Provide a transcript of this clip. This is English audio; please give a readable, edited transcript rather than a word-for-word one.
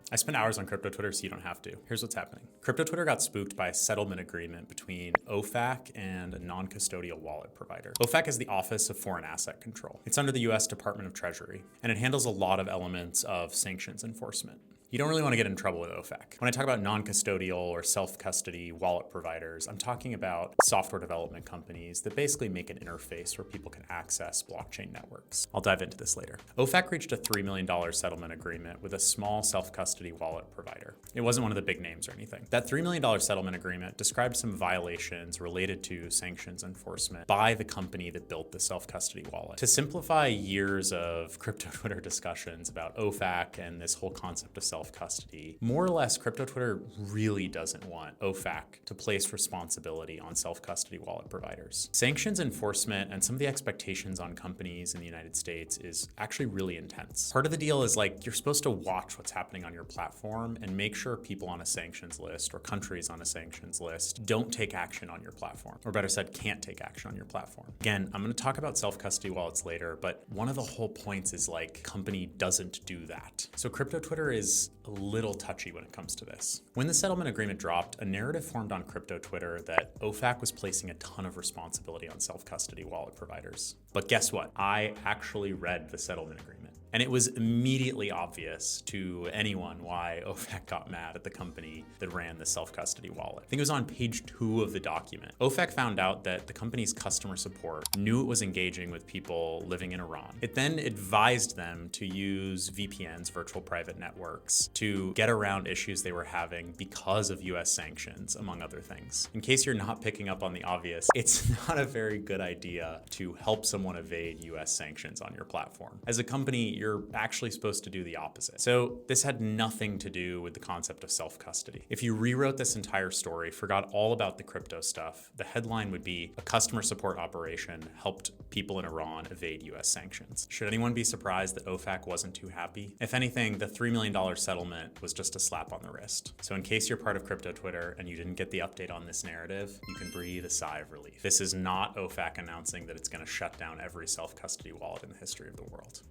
I spent hours on crypto Twitter, so you don't have to. Here's what's happening. Crypto Twitter got spooked by a settlement agreement between OFAC and a non-custodial wallet provider. OFAC is the Office of Foreign Asset Control. It's under the US Department of Treasury, and it handles a lot of elements of sanctions enforcement. You don't really want to get in trouble with OFAC. When I talk about non-custodial or self-custody wallet providers, I'm talking about software development companies that basically make an interface where people can access blockchain networks. I'll dive into this later. OFAC reached a $3 million settlement agreement with a small self-custody wallet provider. It wasn't one of the big names or anything. That $3 million settlement agreement described some violations related to sanctions enforcement by the company that built the self-custody wallet. To simplify years of crypto Twitter discussions about OFAC and this whole concept of self-custody, more or less, crypto Twitter really doesn't want OFAC to place responsibility on self-custody wallet providers. Sanctions enforcement and some of the expectations on companies in the United States is actually really intense. Part of the deal is like you're supposed to watch what's happening on your platform and make sure people on a sanctions list or countries on a sanctions list don't take action on your platform, or better said, can't take action on your platform. Again, I'm going to talk about self-custody wallets later, but one of the whole points is like company doesn't do that. So crypto Twitter is a little touchy when it comes to this. When the settlement agreement dropped, a narrative formed on crypto Twitter that OFAC was placing a ton of responsibility on self-custody wallet providers. But guess what? I actually read the settlement agreement. And it was immediately obvious to anyone why OFAC got mad at the company that ran the self-custody wallet. I think it was on page 2 of the document. OFAC found out that the company's customer support knew it was engaging with people living in Iran. It then advised them to use VPNs, virtual private networks, to get around issues they were having because of US sanctions, among other things. In case you're not picking up on the obvious, it's not a very good idea to help someone evade US sanctions on your platform. As a company, you're actually supposed to do the opposite. So this had nothing to do with the concept of self-custody. If you rewrote this entire story, forgot all about the crypto stuff, the headline would be a customer support operation helped people in Iran evade US sanctions. Should anyone be surprised that OFAC wasn't too happy? If anything, the $3 million settlement was just a slap on the wrist. So in case you're part of crypto Twitter and you didn't get the update on this narrative, you can breathe a sigh of relief. This is not OFAC announcing that it's going to shut down every self-custody wallet in the history of the world.